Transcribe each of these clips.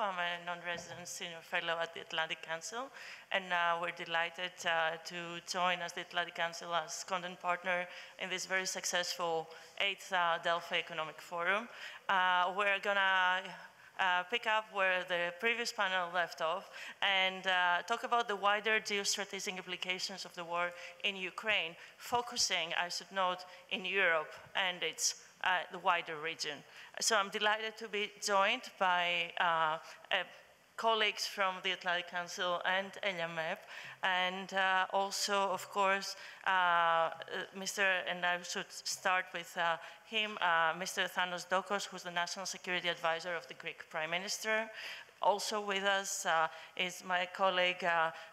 I'm a non-resident senior fellow at the Atlantic Council, and we're delighted to join as the Atlantic Council as content partner in this very successful 8th Delphi Economic Forum. We're gonna pick up where the previous panel left off and talk about the wider geostrategic implications of the war in Ukraine, focusing, I should note, in Europe and its the wider region. So I'm delighted to be joined by colleagues from the Atlantic Council and ELIAMEP, and also, of course, and I should start with him, Mr. Thanos Dokos, who's the National Security Advisor of the Greek Prime Minister. Also with us is my colleague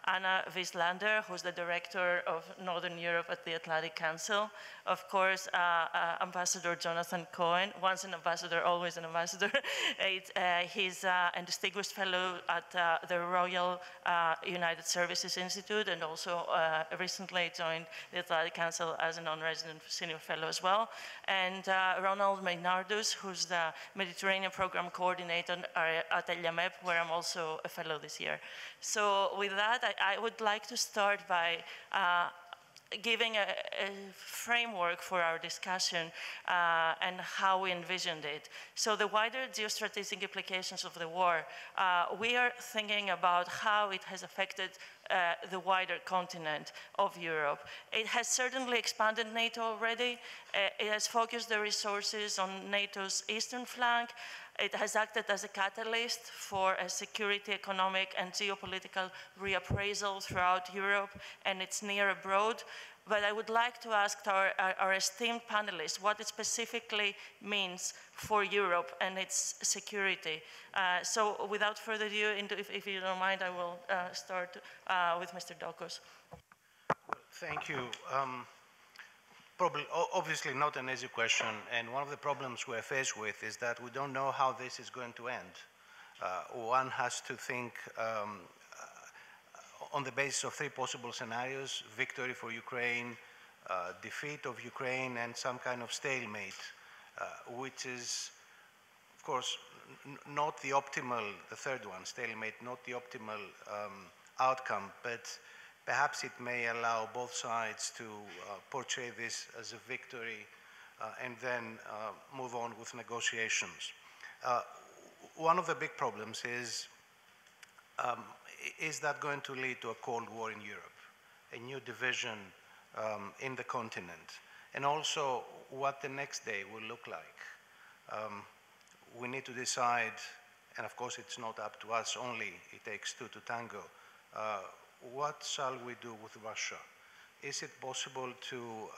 Anna Wieslander, who's the Director of Northern Europe at the Atlantic Council. Of course, Ambassador Jonathan Cohen, once an ambassador, always an ambassador. He's a distinguished fellow at the Royal United Services Institute, and also recently joined the Atlantic Council as a non-resident senior fellow as well. And Ronald Meinardus, who's the Mediterranean Program Coordinator at ELIAMEP, where I'm also a fellow this year. So with that, I would like to start by giving a framework for our discussion and how we envisioned it. So the wider geostrategic implications of the war, we are thinking about how it has affected the wider continent of Europe. It has certainly expanded NATO already. It has focused the resources on NATO's eastern flank. It has acted as a catalyst for a security, economic, and geopolitical reappraisal throughout Europe and its near abroad. But I would like to ask our esteemed panelists what it specifically means for Europe and its security. So without further ado, if you don't mind, I will start with Mr. Dokos. Thank you. Probably, obviously not an easy question, and one of the problems we're faced with is that we don't know how this is going to end. One has to think on the basis of 3 possible scenarios: victory for Ukraine, defeat of Ukraine, and some kind of stalemate, which is, of course, not the optimal, the third one, stalemate, not the optimal outcome, but perhaps it may allow both sides to portray this as a victory and then move on with negotiations. One of the big problems is that going to lead to a Cold War in Europe, a new division in the continent, and also what the next day will look like? We need to decide, and of course it's not up to us only, it takes 2 to tango. What shall we do with Russia? Is it possible to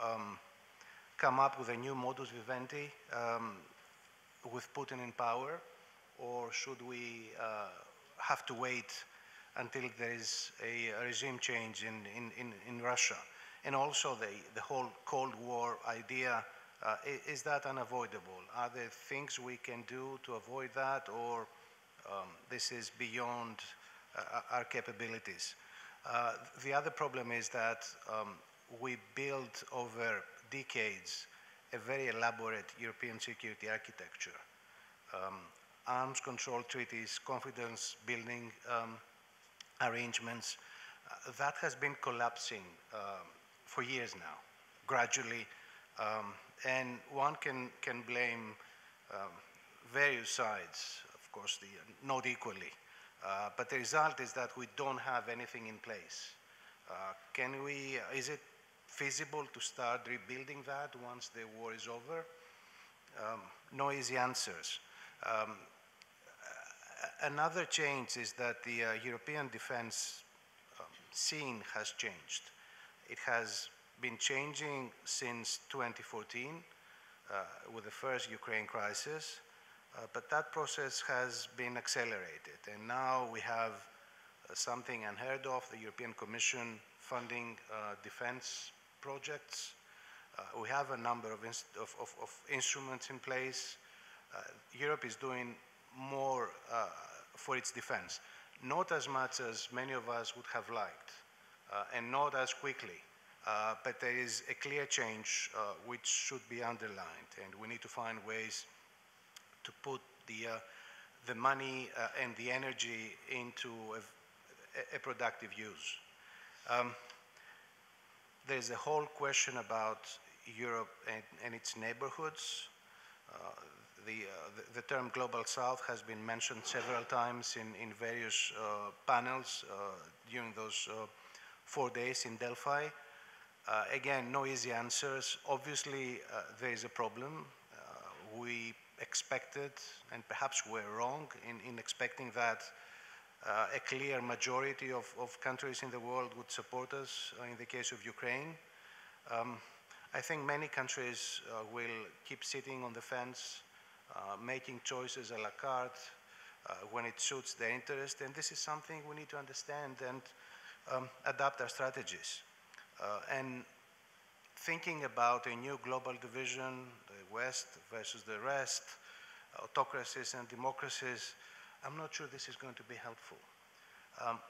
come up with a new modus vivendi with Putin in power, or should we have to wait until there is a regime change in Russia? And also the whole Cold War idea, is that unavoidable? Are there things we can do to avoid that, or this is beyond our capabilities? The other problem is that we built over decades a very elaborate European security architecture. Arms control treaties, confidence building arrangements, that has been collapsing for years now, gradually. And one can blame various sides, of course, not equally. But the result is that we don't have anything in place. Is it feasible to start rebuilding that once the war is over? No easy answers. Another change is that the European defense scene has changed. It has been changing since 2014 with the first Ukraine crisis. But that process has been accelerated, and now we have something unheard of, the European Commission funding defense projects. We have a number of instruments in place. Europe is doing more for its defense, not as much as many of us would have liked, and not as quickly. But there is a clear change which should be underlined, and we need to find ways to put the money and the energy into a productive use. There's a whole question about Europe and its neighborhoods. The term Global South has been mentioned several times in various panels during those 4 days in Delphi. Again, no easy answers. Obviously, there is a problem. We expected, and perhaps we're wrong in expecting that a clear majority of countries in the world would support us in the case of Ukraine. I think many countries will keep sitting on the fence, making choices a la carte when it suits their interest, and this is something we need to understand and adapt our strategies. And thinking about a new global division, the West versus the rest, autocracies and democracies, I'm not sure this is going to be helpful.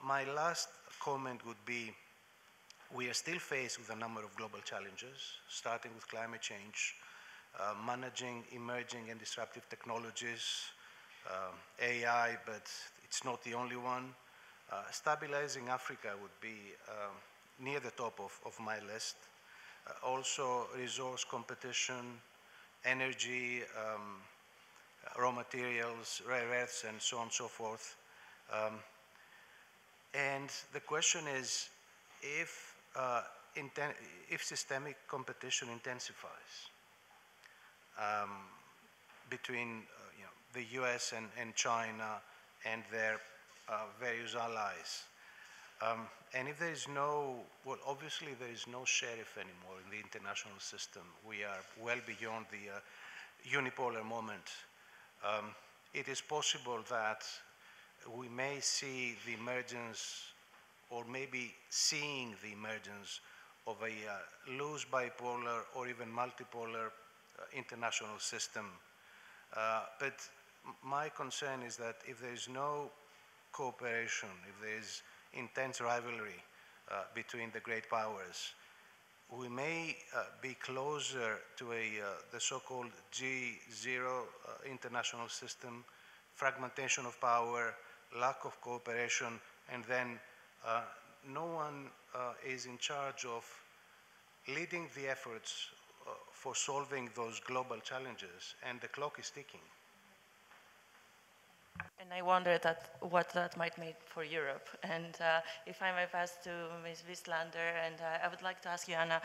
My last comment would be, we are still faced with a number of global challenges, starting with climate change, managing emerging and disruptive technologies, AI, but it's not the only one. Stabilizing Africa would be near the top of my list. Also resource competition, energy, raw materials, rare earths, and so on and so forth. And the question is, if systemic competition intensifies between the US and China and their various allies, and if there is no, well, obviously there is no sheriff anymore in the international system. We are well beyond the unipolar moment. It is possible that we may see the emergence, or maybe seeing the emergence of a loose bipolar or even multipolar international system. But my concern is that if there is no cooperation, if there is intense rivalry between the great powers, we may be closer to the so-called G0 international system, fragmentation of power, lack of cooperation, and then no one is in charge of leading the efforts for solving those global challenges, and the clock is ticking. And I wonder what that might mean for Europe. And if I may pass to Ms. Wieslander, and I would like to ask you, Anna,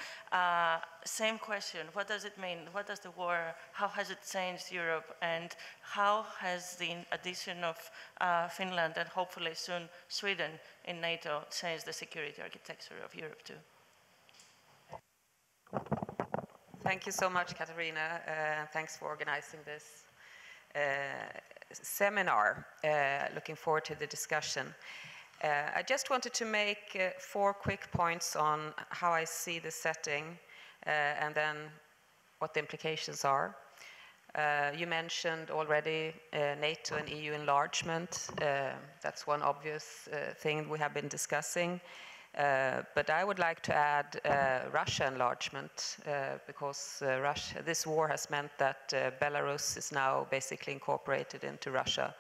same question. What does it mean? What does the war, how has it changed Europe? And how has the addition of Finland and hopefully soon Sweden in NATO changed the security architecture of Europe too? Thank you so much, Katerina. Thanks for organizing this seminar. Looking forward to the discussion. I just wanted to make 4 quick points on how I see the setting and then what the implications are. You mentioned already NATO and EU enlargement. That's one obvious thing we have been discussing. But I would like to add Russia enlargement because this war has meant that Belarus is now basically incorporated into Russia.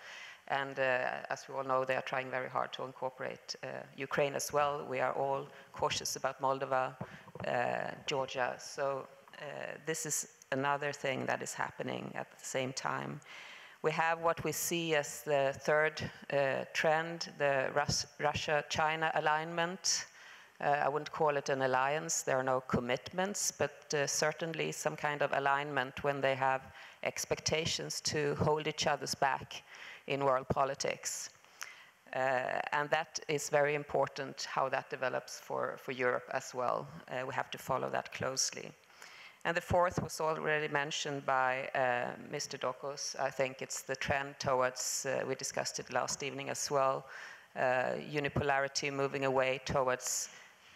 And as we all know, they are trying very hard to incorporate Ukraine as well. We are all cautious about Moldova, Georgia. So this is another thing that is happening at the same time. We have what we see as the third trend, the Russia-China alignment. I wouldn't call it an alliance. There are no commitments, but certainly some kind of alignment when they have expectations to hold each other's back in world politics. And that is very important, how that develops for Europe as well. We have to follow that closely. And the fourth was already mentioned by Mr. Dokos. I think it's the trend towards, we discussed it last evening as well, unipolarity moving away towards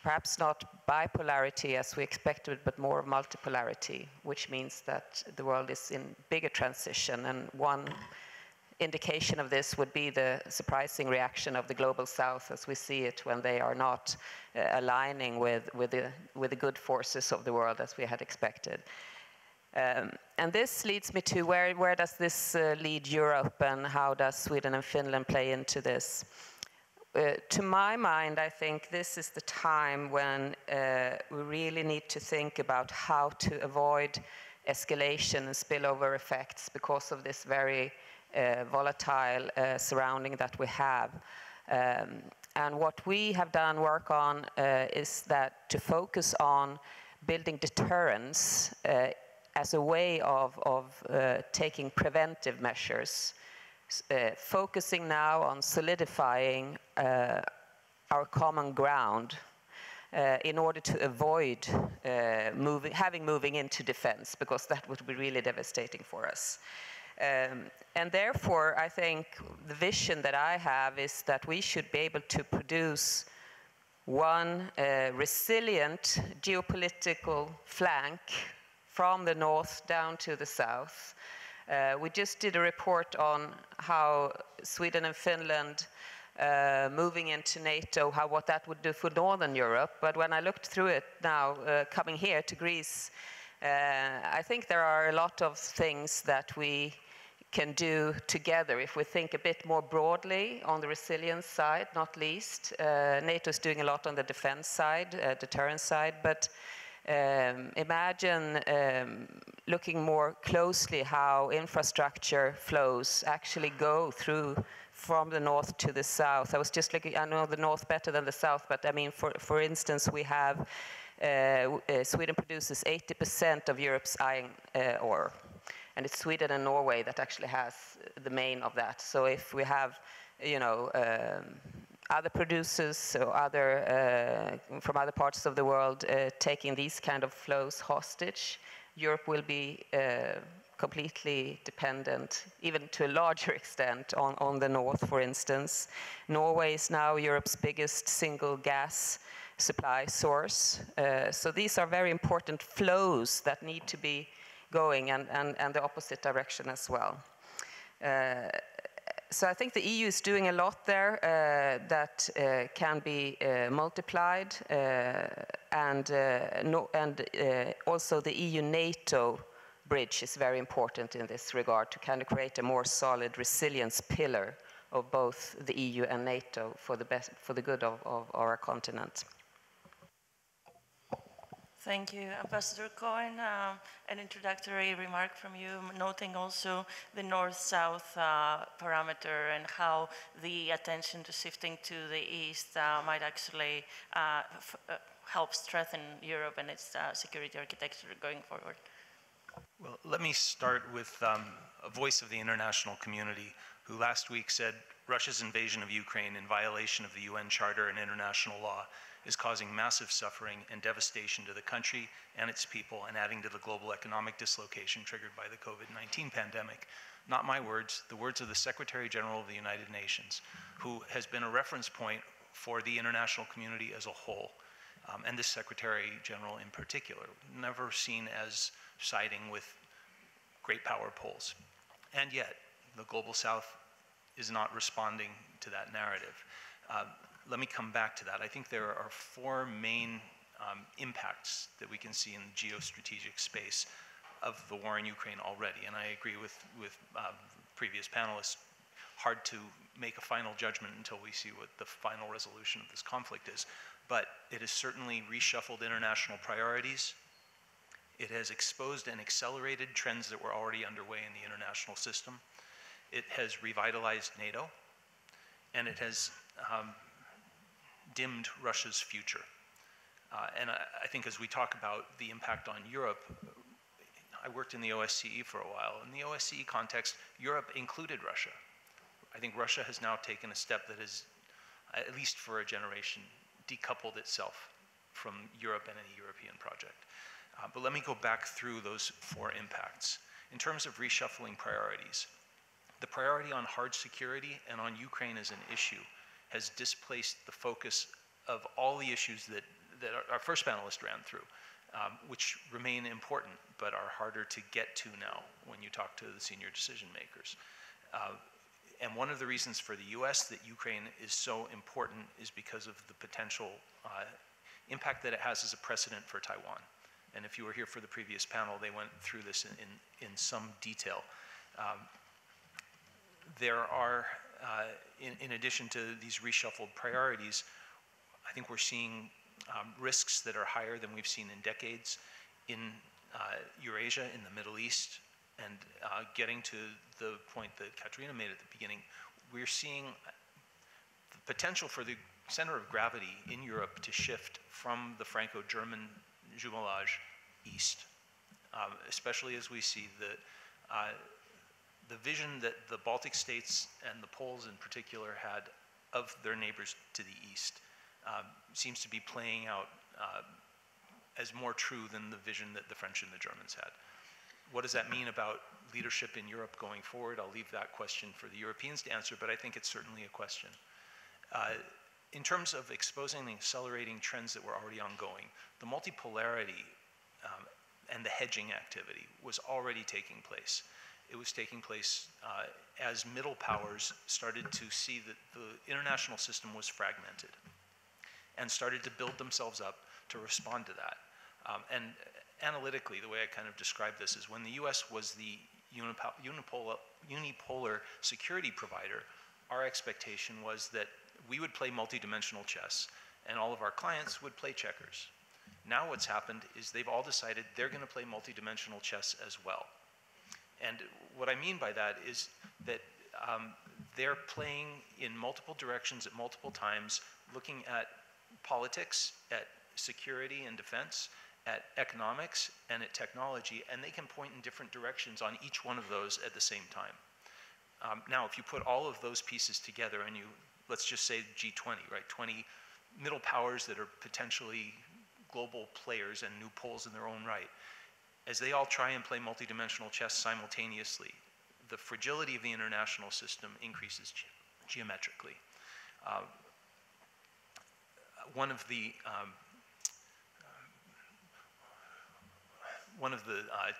perhaps not bipolarity as we expected, but more multipolarity, which means that the world is in bigger transition. And one indication of this would be the surprising reaction of the global south as we see it when they are not aligning with the good forces of the world as we had expected. And this leads me to where does this lead Europe, and how does Sweden and Finland play into this? To my mind, I think this is the time when we really need to think about how to avoid escalation and spillover effects because of this very volatile surrounding that we have. And what we have done work on is that to focus on building deterrence as a way of taking preventive measures, focusing now on solidifying our common ground in order to avoid moving into defense, because that would be really devastating for us. And therefore, I think the vision that I have is that we should be able to produce one resilient geopolitical flank from the north down to the south. We just did a report on how Sweden and Finland moving into NATO, what that would do for Northern Europe. But when I looked through it now, coming here to Greece, I think there are a lot of things that we can do together if we think a bit more broadly on the resilience side, not least. NATO is doing a lot on the defense side, deterrence side, but imagine looking more closely how infrastructure flows actually go through from the north to the south. I was just looking, I know the north better than the south, but I mean, for instance, we have, Sweden produces 80% of Europe's iron ore. And it's Sweden and Norway that actually has the main of that. So if we have, other producers or from other parts of the world taking these kind of flows hostage, Europe will be completely dependent, even to a larger extent, on the north, for instance. Norway is now Europe's biggest single gas supply source. So these are very important flows that need to be going, and the opposite direction as well. So I think the EU is doing a lot there that can be multiplied, and also the EU-NATO bridge is very important in this regard to kind of create a more solid resilience pillar of both the EU and NATO for the good of our continent. Thank you. Ambassador Cohen, an introductory remark from you, noting also the north-south parameter and how the attention to shifting to the east might actually help strengthen Europe and its security architecture going forward. Well, let me start with a voice of the international community who last week said Russia's invasion of Ukraine in violation of the UN Charter and international law is causing massive suffering and devastation to the country and its people, and adding to the global economic dislocation triggered by the COVID-19 pandemic. Not my words, the words of the Secretary General of the United Nations, who has been a reference point for the international community as a whole, and this Secretary General in particular, never seen as siding with great power poles. And yet, the Global South is not responding to that narrative. Let me come back to that. I think there are four main impacts that we can see in the geostrategic space of the war in Ukraine already. And I agree with previous panelists, hard to make a final judgment until we see what the final resolution of this conflict is. But it has certainly reshuffled international priorities. It has exposed and accelerated trends that were already underway in the international system. It has revitalized NATO, and it has dimmed Russia's future. And I think as we talk about the impact on Europe, I worked in the OSCE for a while. In the OSCE context, Europe included Russia. I think Russia has now taken a step that has, at least for a generation, decoupled itself from Europe and any European project. But let me go back through those four impacts. In terms of reshuffling priorities, the priority on hard security and on Ukraine as an issue has displaced the focus of all the issues that our first panelist ran through, which remain important but are harder to get to now when you talk to the senior decision makers. And one of the reasons for the US that Ukraine is so important is because of the potential impact that it has as a precedent for Taiwan. And if you were here for the previous panel, they went through this in some detail. There are, in addition to these reshuffled priorities, I think we're seeing risks that are higher than we've seen in decades in Eurasia, in the Middle East, and getting to the point that Katerina made at the beginning, we're seeing the potential for the center of gravity in Europe to shift from the Franco-German jumelage east, especially as we see the vision that the Baltic states and the Poles in particular had of their neighbors to the east seems to be playing out as more true than the vision that the French and the Germans had. What does that mean about leadership in Europe going forward? I'll leave that question for the Europeans to answer, but I think it's certainly a question. In terms of exposing and accelerating trends that were already ongoing, the multipolarity and the hedging activity was already taking place. It was taking place as middle powers started to see that the international system was fragmented and started to build themselves up to respond to that. And analytically, the way I kind of describe this is when the US was the unipolar security provider, our expectation was that we would play multidimensional chess and all of our clients would play checkers. Now what's happened is they've all decided they're going to play multidimensional chess as well. And what I mean by that is that they're playing in multiple directions at multiple times, looking at politics, at security and defense, at economics, and at technology, and they can point in different directions on each one of those at the same time. Now, if you put all of those pieces together and you, let's just say G20, right, 20 middle powers that are potentially global players and new poles in their own right, as they all try and play multidimensional chess simultaneously, the fragility of the international system increases geometrically. One of the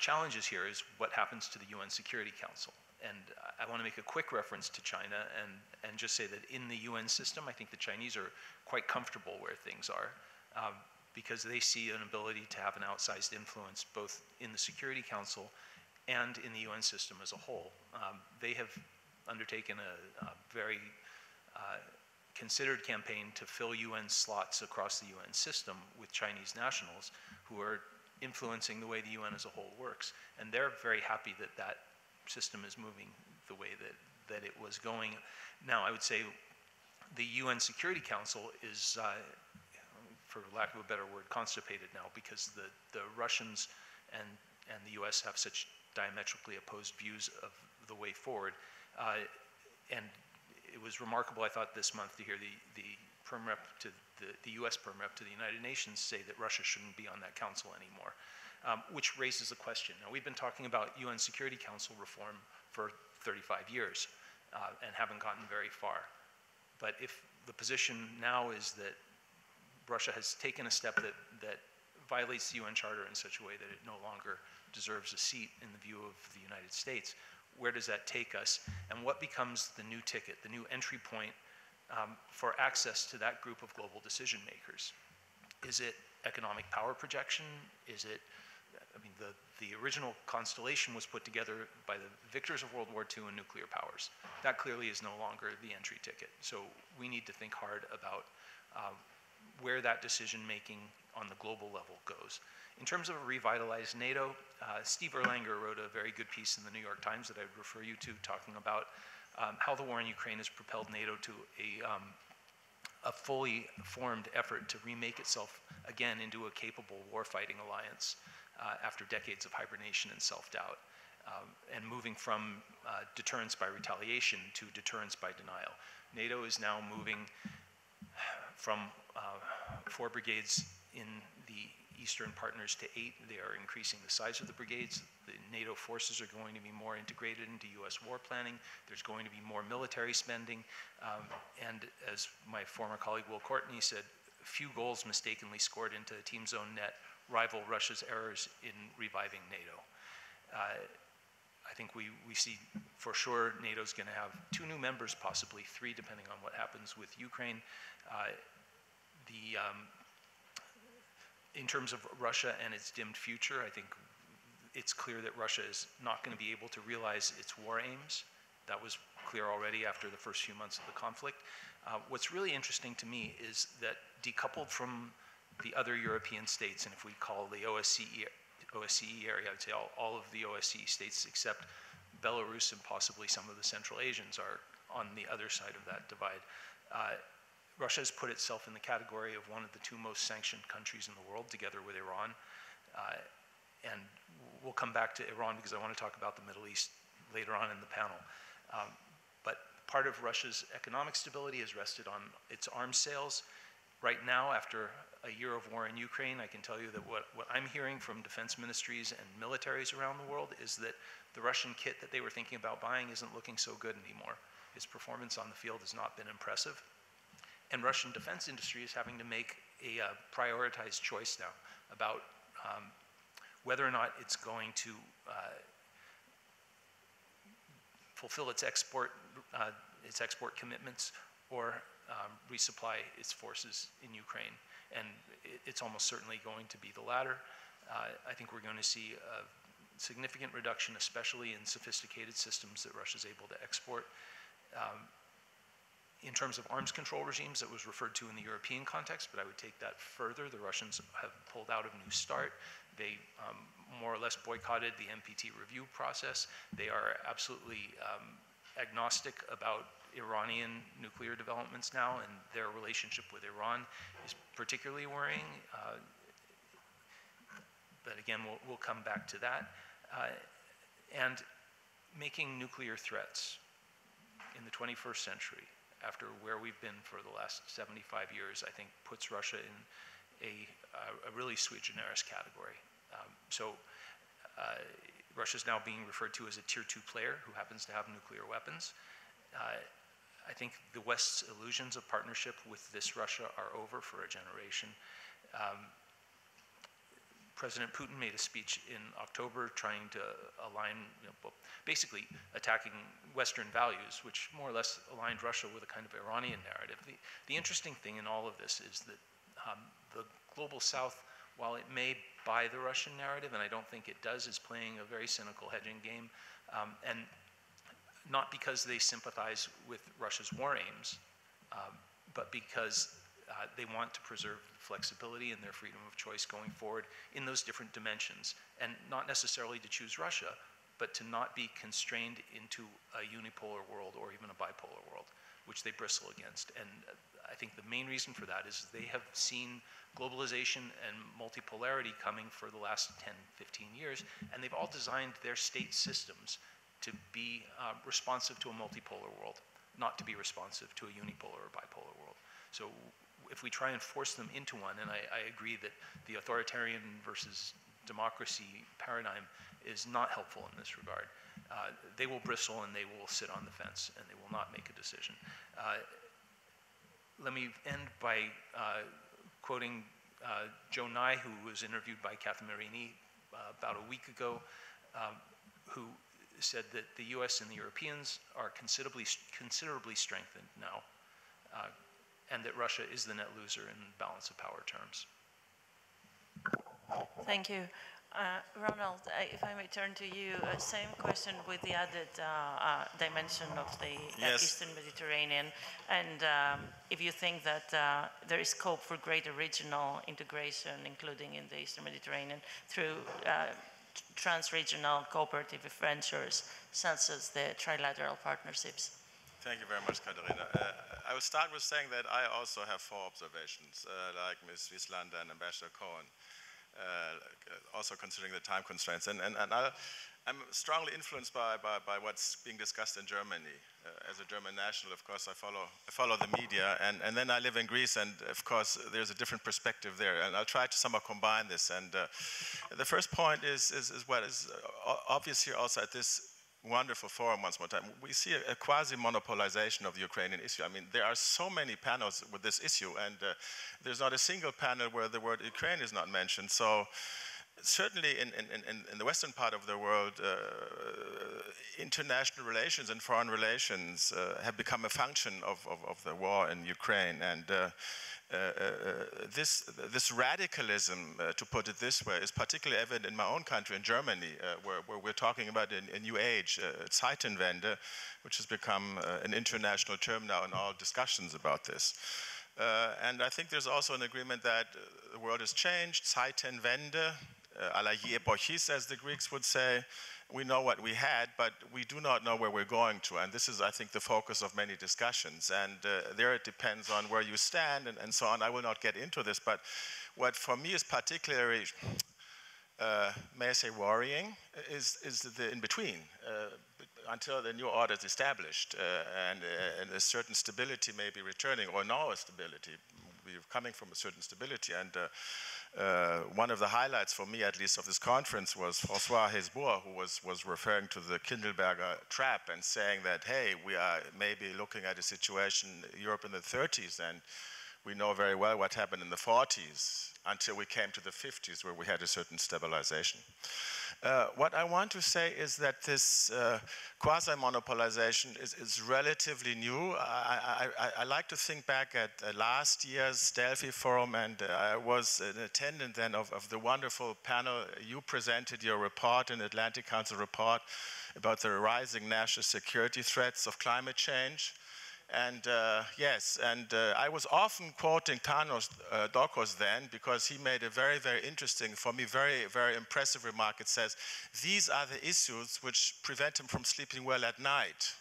challenges here is what happens to the UN Security Council. And I want to make a quick reference to China and just say that in the UN system, I think the Chinese are quite comfortable where things are because they see an ability to have an outsized influence both in the Security Council and in the UN system as a whole. They have undertaken a very considered campaign to fill UN slots across the UN system with Chinese nationals who are influencing the way the UN as a whole works. And they're very happy that that system is moving the way that it was going. Now, I would say the UN Security Council is, for lack of a better word, constipated now because the Russians and the US have such diametrically opposed views of the way forward. And it was remarkable, I thought, this month to hear the perm rep to the US perm rep to the United Nations say that Russia shouldn't be on that council anymore, which raises a question. Now, we've been talking about UN Security Council reform for 35 years and haven't gotten very far. But if the position now is that Russia has taken a step that violates the UN Charter in such a way that it no longer deserves a seat in the view of the United States, where does that take us? And what becomes the new ticket, the new entry point for access to that group of global decision makers? Is it economic power projection? Is it, I mean, the original constellation was put together by the victors of World War II and nuclear powers. That clearly is no longer the entry ticket. So we need to think hard about where that decision making on the global level goes. In terms of a revitalized NATO, Steve Erlanger wrote a very good piece in the New York Times that I would refer you to, talking about how the war in Ukraine has propelled NATO to a fully formed effort to remake itself again into a capable warfighting alliance after decades of hibernation and self-doubt, and moving from deterrence by retaliation to deterrence by denial. NATO is now moving from 4 brigades in the Eastern partners to 8. They are increasing the size of the brigades. The NATO forces are going to be more integrated into US war planning. There's going to be more military spending. And as my former colleague Will Courtney said, few goals mistakenly scored into a team zone net rival Russia's errors in reviving NATO. I think we see for sure NATO's going to have 2 new members, possibly 3, depending on what happens with Ukraine. In terms of Russia and its dimmed future, I think it's clear that Russia is not going to be able to realize its war aims. That was clear already after the first few months of the conflict. What's really interesting to me is that decoupled from the other European states, and if we call the OSCE area, I would say all of the OSCE states except Belarus and possibly some of the Central Asians are on the other side of that divide. Russia has put itself in the category of one of the two most sanctioned countries in the world, together with Iran. And we'll come back to Iran because I want to talk about the Middle East later on in the panel. But part of Russia's economic stability has rested on its arms sales. Right now, after a year of war in Ukraine, I can tell you that what I'm hearing from defense ministries and militaries around the world is that the Russian kit that they were thinking about buying isn't looking so good anymore. Its performance on the field has not been impressive. And Russian defense industry is having to make a prioritized choice now about whether or not it's going to fulfill its export commitments or resupply its forces in Ukraine. And it's almost certainly going to be the latter. I think we're going to see a significant reduction, especially in sophisticated systems that Russia's able to export. In terms of arms control regimes, that was referred to in the European context, but I would take that further. The Russians have pulled out of New START. They more or less boycotted the NPT review process. They are absolutely agnostic about Iranian nuclear developments now, and their relationship with Iran is particularly worrying. But again, we'll come back to that. And making nuclear threats in the 21st century, after where we've been for the last 75 years, I think puts Russia in a really sui generis category. Russia's now being referred to as a tier 2 player who happens to have nuclear weapons. I think the West's illusions of partnership with this Russia are over for a generation. President Putin made a speech in October trying to align, basically attacking Western values, which more or less aligned Russia with a kind of Iranian narrative. The interesting thing in all of this is that the global South, while it may buy the Russian narrative, and I don't think it does, is playing a very cynical hedging game, and not because they sympathize with Russia's war aims, but because they want to preserve flexibility and their freedom of choice going forward in those different dimensions, and not necessarily to choose Russia, but to not be constrained into a unipolar world or even a bipolar world, which they bristle against. And I think the main reason for that is they have seen globalization and multipolarity coming for the last 10, 15 years, and they've all designed their state systems to be responsive to a multipolar world, not to be responsive to a unipolar or bipolar world. So if we try and force them into one, and I agree that the authoritarian versus democracy paradigm is not helpful in this regard, they will bristle and they will sit on the fence and they will not make a decision. Let me end by quoting Joe Nye, who was interviewed by Katerina about a week ago, who said that the US and the Europeans are considerably strengthened now, and that Russia is the net loser in balance of power terms. Thank you. Ronald, if I may turn to you, same question with the added dimension of the Eastern Mediterranean, and if you think that there is scope for greater regional integration, including in the Eastern Mediterranean, through trans-regional cooperative ventures, such as the trilateral partnerships. Thank you very much, Katerina. I will start with saying that I also have 4 observations, like Ms. Wieslander and Ambassador Cohen, also considering the time constraints. And I'm strongly influenced by what's being discussed in Germany. As a German national, of course, I follow the media, and then I live in Greece, and of course, there's a different perspective there. And I'll try to somehow combine this. And the first point is what is obvious here also at this wonderful forum once more time. We see a quasi-monopolization of the Ukrainian issue. I mean, there are so many panels with this issue, and there's not a single panel where the word Ukraine is not mentioned. So certainly in the western part of the world, international relations and foreign relations have become a function of the war in Ukraine. And this radicalism, to put it this way, is particularly evident in my own country, in Germany, where we're talking about a new age, Zeitenwende, which has become an international term now in all discussions about this. And I think there's also an agreement that the world has changed, Zeitenwende, Alaïe epochis, as the Greeks would say. We know what we had, but we do not know where we're going to. And this is, I think, the focus of many discussions. And there it depends on where you stand and so on. I will not get into this, but what for me is particularly, may I say, worrying, is the in-between. Until the new order is established and a certain stability may be returning, or no stability. We're coming from a certain stability. And one of the highlights for me, at least, of this conference was François Hesbourg, who was referring to the Kindelberger trap and saying that, hey, we are maybe looking at a situation in Europe in the 30s, and we know very well what happened in the 40s until we came to the 50s, where we had a certain stabilization. What I want to say is that this quasi-monopolization is relatively new. I like to think back at last year's Delphi Forum, and I was an attendant then of the wonderful panel. You presented your report, an Atlantic Council report, about the rising national security threats of climate change. And yes, and I was often quoting Thanos, Dokos then, because he made a very, very interesting, for me, very, very impressive remark. It says, these are the issues which prevent him from sleeping well at night.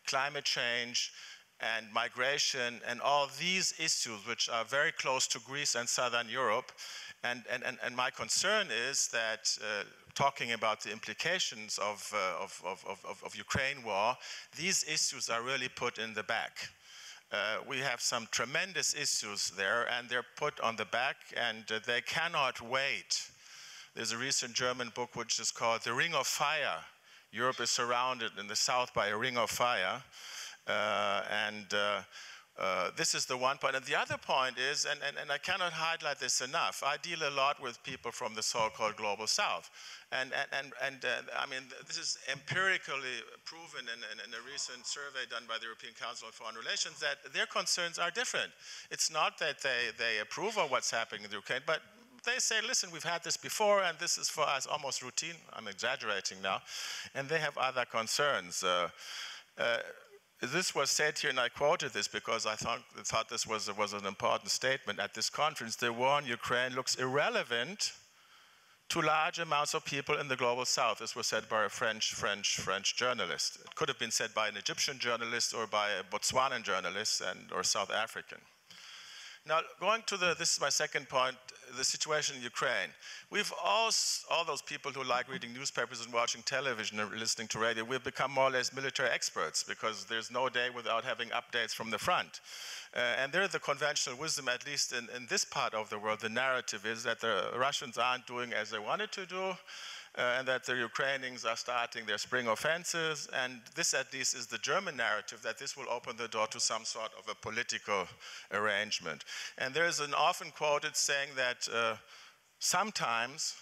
Climate change and migration and all these issues which are very close to Greece and Southern Europe. And my concern is that talking about the implications of Ukraine war, these issues are really put in the back. We have some tremendous issues there, and they're put on the back, and they cannot wait. There's a recent German book which is called The Ring of Fire. Europe is surrounded in the south by a ring of fire, this is the one point. And the other point is, and I cannot highlight this enough, I deal a lot with people from the so-called global south. I mean, this is empirically proven in a recent survey done by the European Council on Foreign Relations that their concerns are different. It's not that they approve of what's happening in Ukraine, but they say, listen, we've had this before, and this is for us almost routine. I'm exaggerating now. And they have other concerns. This was said here, and I quoted this because I thought this was an important statement at this conference. The war in Ukraine looks irrelevant to large amounts of people in the global south. This was said by a French journalist. It could have been said by an Egyptian journalist or by a Botswanan journalist or South African. Now, going to this is my second point, the situation in Ukraine. We've all those people who like reading newspapers and watching television and listening to radio, we've become more or less military experts because there's no day without having updates from the front. And there the conventional wisdom, at least in this part of the world, the narrative is that the Russians aren't doing as they wanted to do, and that the Ukrainians are starting their spring offensives, and this at least is the German narrative, that this will open the door to some sort of a political arrangement. And there is an often quoted saying that sometimes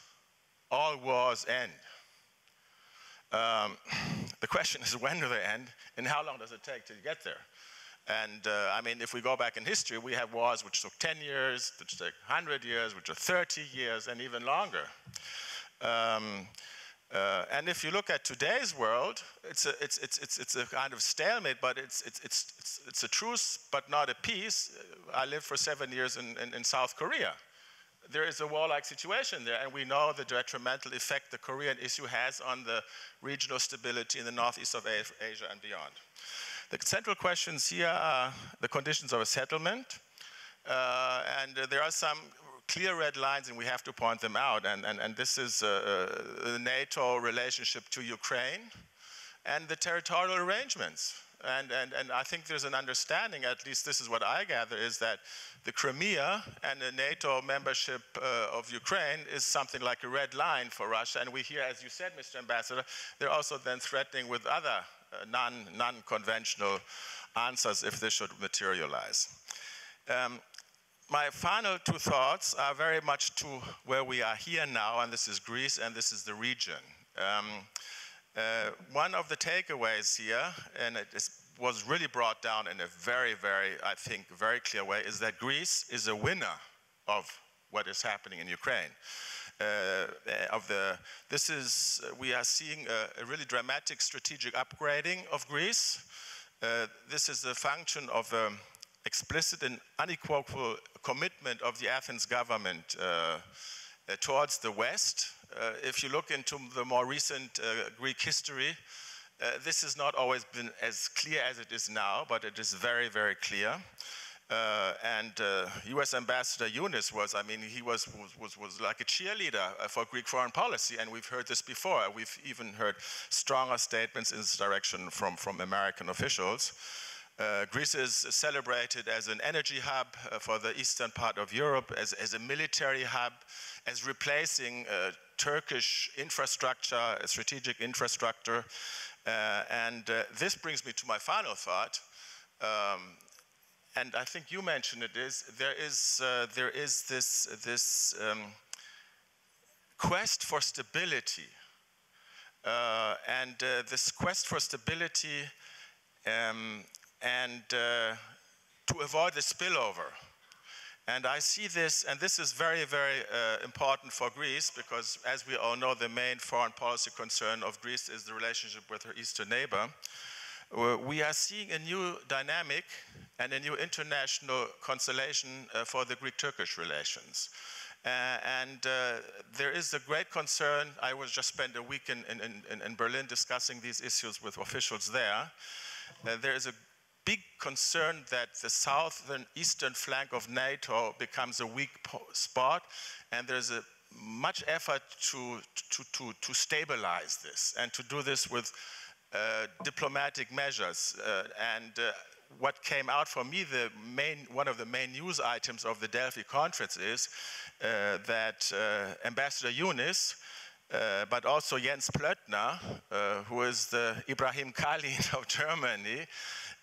all wars end. The question is, when do they end, and how long does it take to get there? And I mean, if we go back in history, we have wars which took 10 years, which took 100 years, which are 30 years, and even longer. And if you look at today's world, it's a kind of stalemate, but it's a truce, but not a peace. I lived for 7 years in South Korea. There is a warlike situation there, and we know the detrimental effect the Korean issue has on the regional stability in the northeast of Asia and beyond. The central questions here are the conditions of a settlement, and there are some clear red lines, and we have to point them out, and this is the NATO relationship to Ukraine and the territorial arrangements. And I think there's an understanding, at least this is what I gather, is that the Crimea and the NATO membership of Ukraine is something like a red line for Russia, and we hear, as you said, Mr. Ambassador, they're also then threatening with other non-conventional answers if this should materialize. my final two thoughts are very much to where we are here now, and this is Greece, and this is the region. One of the takeaways here, and was really brought down in a very, I think, very clear way, is that Greece is a winner of what is happening in Ukraine. We are seeing a really dramatic strategic upgrading of Greece. This is a function of explicit and unequivocal commitment of the Athens government towards the West. If you look into the more recent Greek history, this has not always been as clear as it is now, but it is very, very clear. US Ambassador Yunus was, I mean, he was like a cheerleader for Greek foreign policy, and we've heard this before. We've even heard stronger statements in this direction from American officials. Greece is celebrated as an energy hub for the eastern part of Europe, as a military hub, as replacing Turkish infrastructure, strategic infrastructure. This brings me to my final thought. And I think you mentioned it, there is this quest for stability. This quest for stability to avoid the spillover. And I see this, and this is very, very important for Greece, because as we all know, the main foreign policy concern of Greece is the relationship with her eastern neighbor. We are seeing a new dynamic and a new international constellation for the Greek-Turkish relations. There is a great concern. I was just spent a week in Berlin discussing these issues with officials there. There is a big concern that the southern eastern flank of NATO becomes a weak spot, and there's a much effort to stabilize this and to do this with diplomatic measures. What came out for me, one of the main news items of the Delphi conference is that Ambassador Yunus, but also Jens Plötner, who is the Ibrahim Kalin of Germany,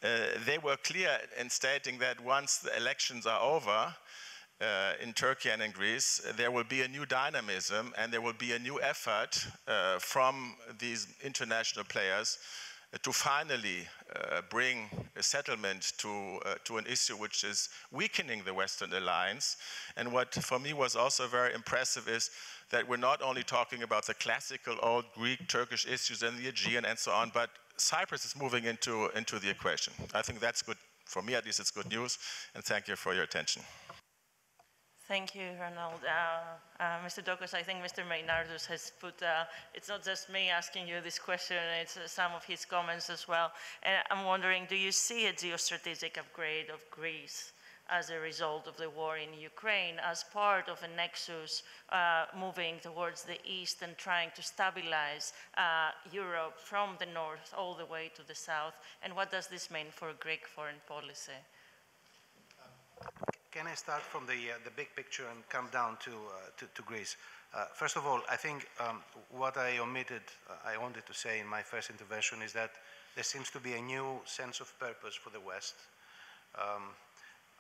they were clear in stating that once the elections are over in Turkey and in Greece, there will be a new dynamism and there will be a new effort from these international players to finally bring a settlement to an issue which is weakening the Western alliance. And what for me was also very impressive is that we're not only talking about the classical old Greek-Turkish issues and the Aegean and so on, but Cyprus is moving into the equation. I think that's good. For me, at least, it's good news. And thank you for your attention. Thank you, Ronald. Mr. Dokos, I think Mr. Meinardus has put, it's not just me asking you this question, it's some of his comments as well. And I'm wondering, do you see a geostrategic upgrade of Greece as a result of the war in Ukraine, as part of a nexus moving towards the east and trying to stabilize Europe from the north all the way to the south? And what does this mean for Greek foreign policy? Can I start from the big picture and come down to Greece? First of all, I think what I wanted to say in my first intervention is that there seems to be a new sense of purpose for the West.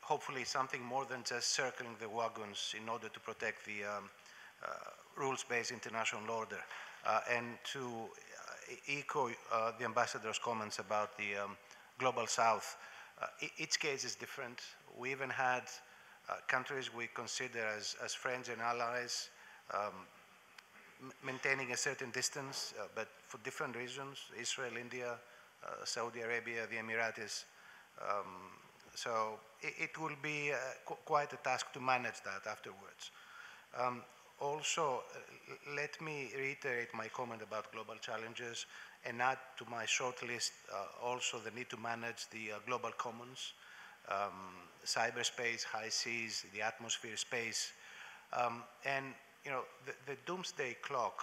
Hopefully something more than just circling the wagons in order to protect the rules-based international order. And to echo the ambassador's comments about the global south, each case is different. We even had countries we consider as friends and allies maintaining a certain distance, but for different reasons, Israel, India, Saudi Arabia, the Emiratis. So it will be quite a task to manage that afterwards. Also, let me reiterate my comment about global challenges and add to my short list also the need to manage the global commons, cyberspace, high seas, the atmosphere, space. And you know, the doomsday clock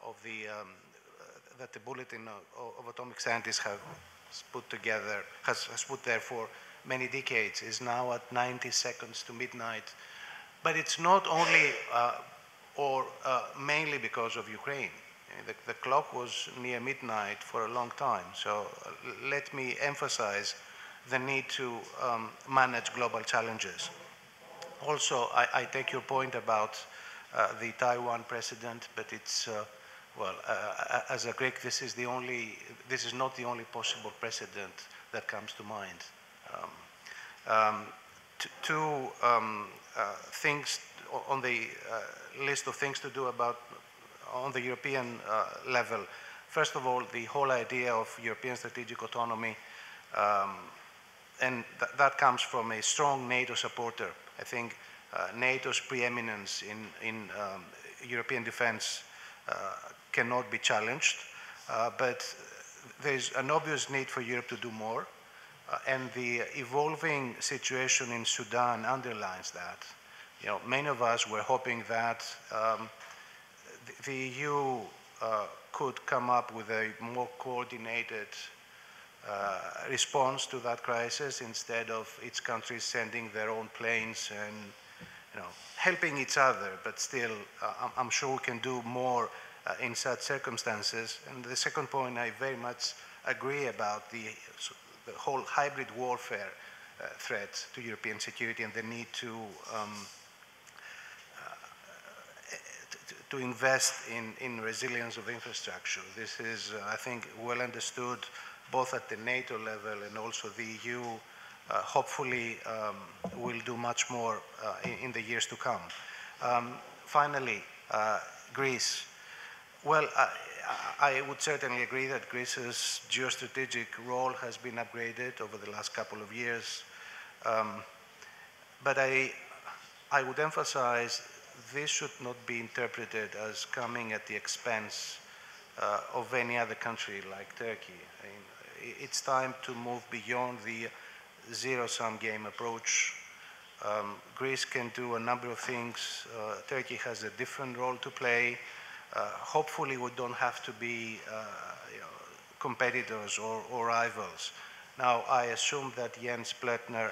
of that the Bulletin of Atomic Scientists have put together, has put there for many decades, is now at 90 seconds to midnight. But it's not only or mainly because of Ukraine. The clock was near midnight for a long time. So let me emphasize the need to manage global challenges. Also, I take your point about the Taiwan precedent, but it's, well, as a Greek, this is not the only possible precedent that comes to mind. Two things on the list of things to do on the European level. First of all, the whole idea of European strategic autonomy, and that comes from a strong NATO supporter. I think NATO's preeminence in European defense cannot be challenged, but there's an obvious need for Europe to do more, and the evolving situation in Sudan underlines that. You know, many of us were hoping that the EU could come up with a more coordinated response to that crisis instead of each country sending their own planes and, you know, helping each other. But still, I'm sure we can do more in such circumstances. And the second point, I very much agree about the whole hybrid warfare threat to European security and the need to invest in resilience of infrastructure. This is, I think, well understood both at the NATO level and also the EU. Hopefully will do much more in the years to come. Finally, Greece. Well, I would certainly agree that Greece's geostrategic role has been upgraded over the last couple of years. But I would emphasize this should not be interpreted as coming at the expense of any other country like Turkey. I mean, it's time to move beyond the zero-sum game approach. Greece can do a number of things. Turkey has a different role to play. Hopefully we don't have to be you know, competitors or rivals. Now, I assume that Jens Pletner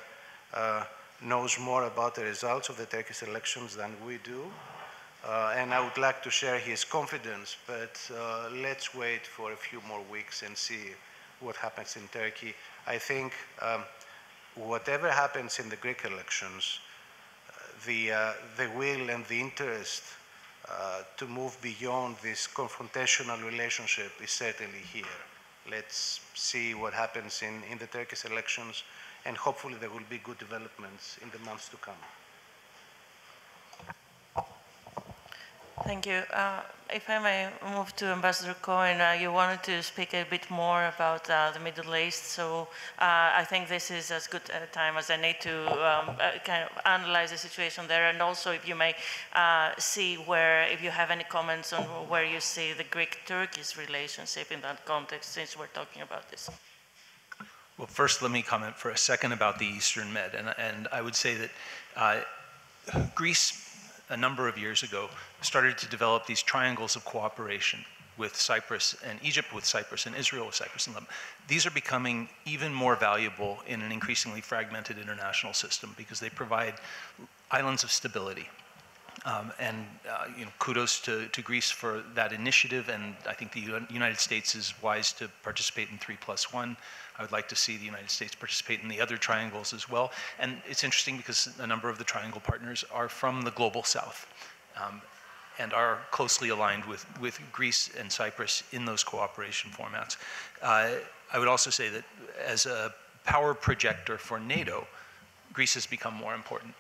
knows more about the results of the Turkish elections than we do. And I would like to share his confidence, but let's wait for a few more weeks and see what happens in Turkey. I think whatever happens in the Greek elections, the will and the interest to move beyond this confrontational relationship is certainly here. Let's see what happens in the Turkish elections, and hopefully there will be good developments in the months to come. Thank you. If I may move to Ambassador Cohen, you wanted to speak a bit more about the Middle East, so I think this is as good a time as I need to kind of analyze the situation there, and also if you may see if you have any comments on where you see the Greek-Turkish relationship in that context, since we're talking about this. Well, first let me comment for a second about the Eastern Med, and I would say that Greece, a number of years ago, started to develop these triangles of cooperation with Cyprus and Egypt, with Cyprus and Israel, with Cyprus and Lebanon. These are becoming even more valuable in an increasingly fragmented international system because they provide islands of stability. You know, kudos to Greece for that initiative, and I think the United States is wise to participate in 3+1. I would like to see the United States participate in the other triangles as well. And it's interesting because a number of the triangle partners are from the global south and are closely aligned with Greece and Cyprus in those cooperation formats. I would also say that as a power projector for NATO, Greece has become more important.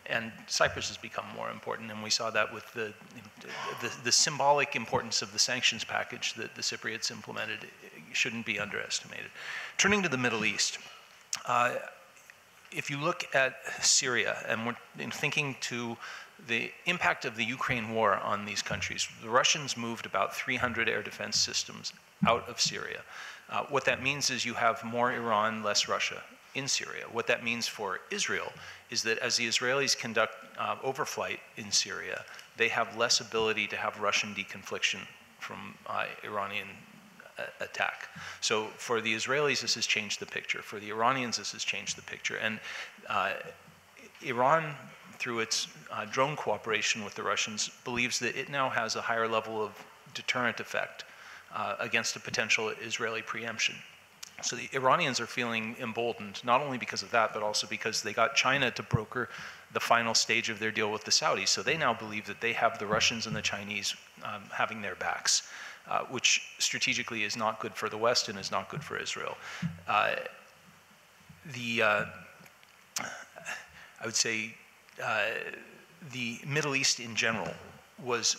And Cyprus has become more important, and we saw that with the symbolic importance of the sanctions package that the Cypriots implemented. It shouldn't be underestimated. Turning to the Middle East, if you look at Syria, and we're thinking to the impact of the Ukraine war on these countries, the Russians moved about 300 air defense systems out of Syria. What that means is you have more Iran, less Russia in Syria. What that means for Israel is that as the Israelis conduct overflight in Syria, they have less ability to have Russian deconfliction from Iranian attack. So for the Israelis, this has changed the picture. For the Iranians, this has changed the picture. And Iran, through its drone cooperation with the Russians, believes that it now has a higher level of deterrent effect against a potential Israeli preemption. So the Iranians are feeling emboldened, not only because of that, but also because they got China to broker the final stage of their deal with the Saudis. So they now believe that they have the Russians and the Chinese having their backs, which strategically is not good for the West and is not good for Israel. I would say the Middle East in general was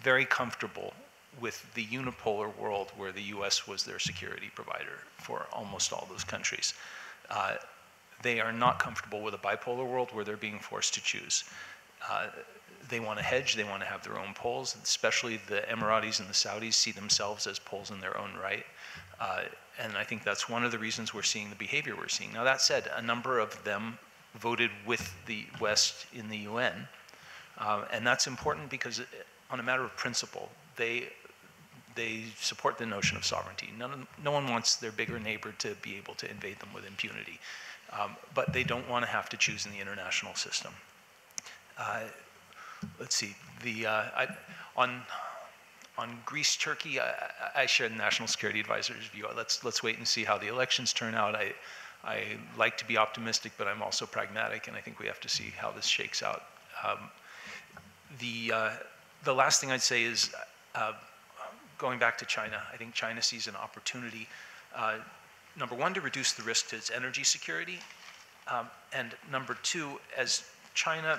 very comfortable with the unipolar world where the US was their security provider for almost all those countries. They are not comfortable with a bipolar world where they're being forced to choose. They want to hedge, they want to have their own poles, especially the Emiratis and the Saudis see themselves as poles in their own right. And I think that's one of the reasons we're seeing the behavior we're seeing. Now that said, a number of them voted with the West in the UN. And that's important because on a matter of principle, they support the notion of sovereignty. No one wants their bigger neighbor to be able to invade them with impunity. But they don't want to have to choose in the international system. Let's see, on Greece, Turkey, I share the National Security Advisor's view. Let's wait and see how the elections turn out. I like to be optimistic, but I'm also pragmatic, and I think we have to see how this shakes out. The last thing I'd say is, going back to China, I think China sees an opportunity, number one, to reduce the risk to its energy security, and number two, as China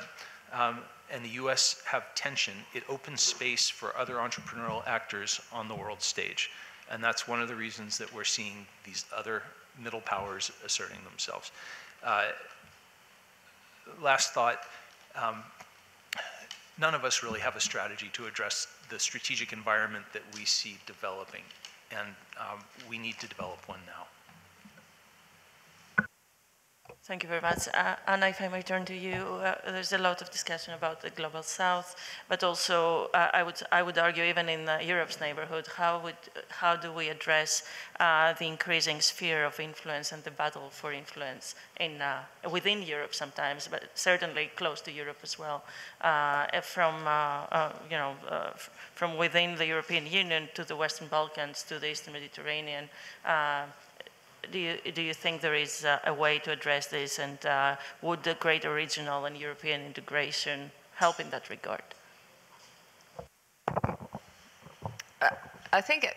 and the US have tension, it opens space for other entrepreneurial actors on the world stage. And that's one of the reasons that we're seeing these other middle powers asserting themselves. Last thought, none of us really have a strategy to address the strategic environment that we see developing, and we need to develop one now. Thank you very much. Anna, if I may turn to you, there's a lot of discussion about the global south, but also I would argue even in Europe's neighborhood, how do we address the increasing sphere of influence and the battle for influence within Europe sometimes, but certainly close to Europe as well, from within the European Union to the Western Balkans to the Eastern Mediterranean. Do you think there is a way to address this, and would the greater regional and European integration help in that regard? I think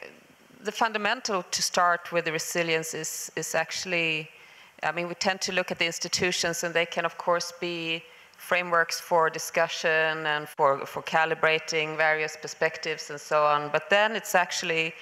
the fundamental to start with the resilience is actually, I mean, we tend to look at the institutions, and they can of course be frameworks for discussion and for calibrating various perspectives and so on, but then it's actually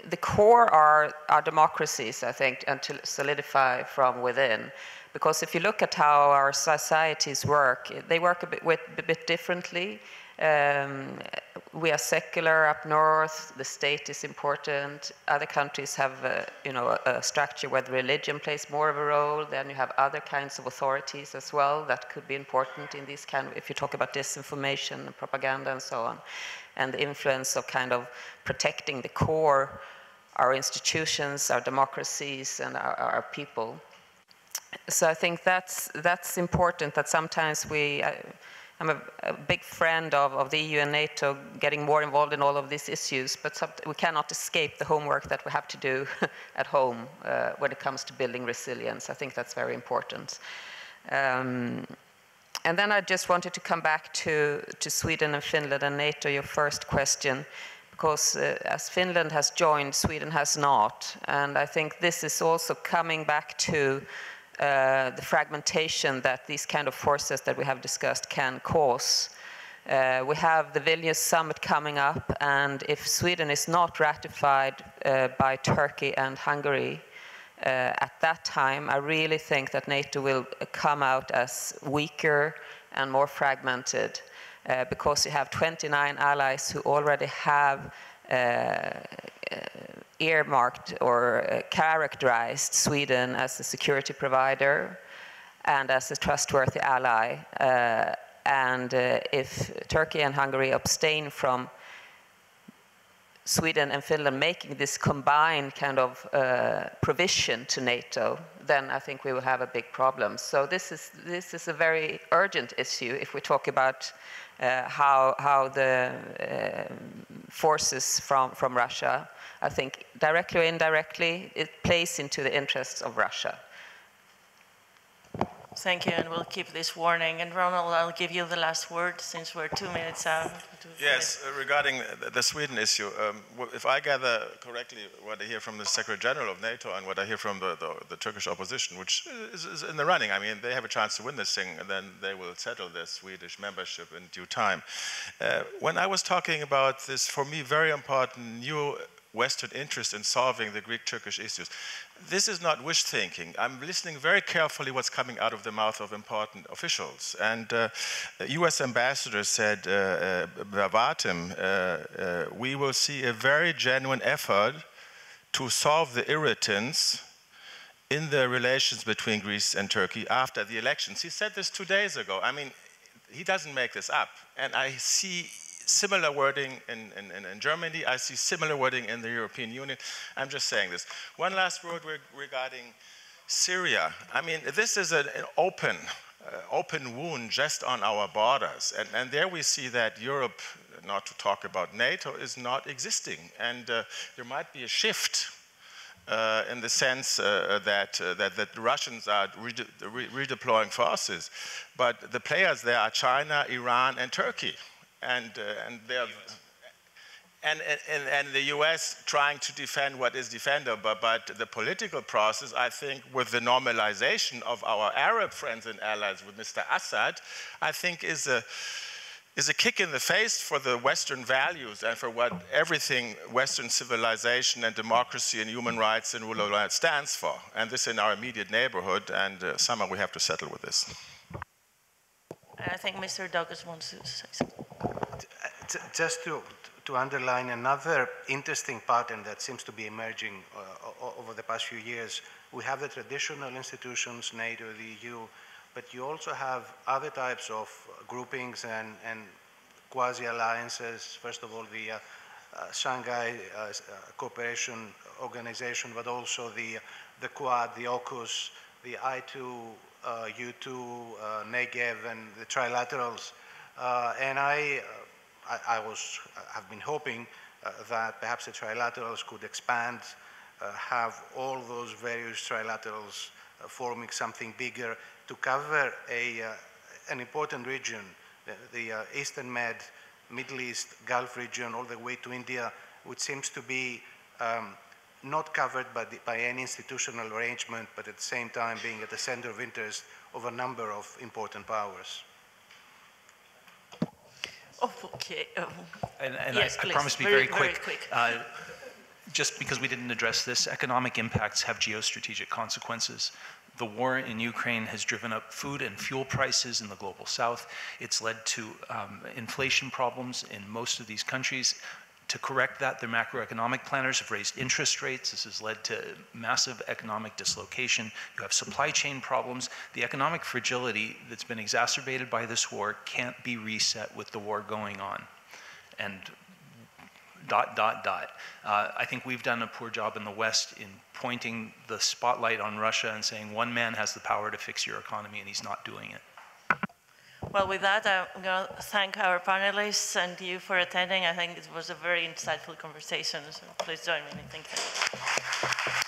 the core are democracies, I think, and to solidify from within. Because if you look at how our societies work, they work a bit differently. We are secular up north, the state is important. Other countries have a structure where the religion plays more of a role. Then you have other kinds of authorities as well that could be important in these kind of, if you talk about disinformation and propaganda and so on, and the influence of kind of protecting the core, our institutions, our democracies, and our people. So I think that's important, that sometimes I'm a big friend of the EU and NATO getting more involved in all of these issues, but we cannot escape the homework that we have to do at home when it comes to building resilience. I think that's very important. And then I just wanted to come back to Sweden and Finland and NATO, your first question, because as Finland has joined, Sweden has not. And I think this is also coming back to the fragmentation that these kind of forces that we have discussed can cause. We have the Vilnius summit coming up, and if Sweden is not ratified by Turkey and Hungary at that time, I really think that NATO will come out as weaker and more fragmented, because you have 29 allies who already have earmarked or characterized Sweden as a security provider and as a trustworthy ally. And if Turkey and Hungary abstain from Sweden and Finland making this combined kind of provision to NATO, then I think we will have a big problem. So this is a very urgent issue if we talk about how the forces from Russia I think directly or indirectly, it plays into the interests of Russia. Thank you, and we'll keep this warning. And Ronald, I'll give you the last word since we're 2 minutes out. Yes, regarding the Sweden issue, if I gather correctly what I hear from the Secretary General of NATO and what I hear from the Turkish opposition, which is in the running, I mean, they have a chance to win this thing, and then they will settle their Swedish membership in due time. When I was talking about this, for me, very important new Western interest in solving the Greek-Turkish issues, this is not wish thinking. I'm listening very carefully what's coming out of the mouth of important officials. And the US ambassador said, verbatim, we will see a very genuine effort to solve the irritants in the relations between Greece and Turkey after the elections. He said this 2 days ago. I mean, he doesn't make this up. And I see similar wording in Germany. I see similar wording in the European Union. I'm just saying this. One last word regarding Syria. I mean, this is an open wound just on our borders. And there we see that Europe, not to talk about NATO, is not existing. And there might be a shift in the sense that the Russians are redeploying forces. But the players there are China, Iran, and Turkey. And the US trying to defend what is defendable, but the political process, I think, with the normalization of our Arab friends and allies with Mr. Assad, I think is a kick in the face for the Western values and for what everything Western civilization and democracy and human rights and rule of law stands for. And this in our immediate neighborhood, and somehow we have to settle with this. I think Mr. Dokos wants to say something. Just to underline another interesting pattern that seems to be emerging over the past few years, we have the traditional institutions, NATO, the EU, but you also have other types of groupings and quasi-alliances. First of all, the Shanghai Cooperation Organization, but also the Quad, the AUKUS, the I2, U2, Negev, and the trilaterals. And I have been hoping that perhaps the trilaterals could expand, have all those various trilaterals forming something bigger to cover an important region, the Eastern Med, Middle East, Gulf region, all the way to India, which seems to be not covered by any institutional arrangement, but at the same time being at the center of interest of a number of important powers. Oh, okay. And yes, I promise to be very quick. Just because we didn't address this, economic impacts have geostrategic consequences. The war in Ukraine has driven up food and fuel prices in the global south. It's led to inflation problems in most of these countries. To correct that, the macroeconomic planners have raised interest rates. This has led to massive economic dislocation. You have supply chain problems. The economic fragility that's been exacerbated by this war can't be reset with the war going on. And ... I think we've done a poor job in the West in pointing the spotlight on Russia and saying one man has the power to fix your economy and he's not doing it. Well, with that, I'm going to thank our panelists and you for attending. I think it was a very insightful conversation, so please join me in thanking you.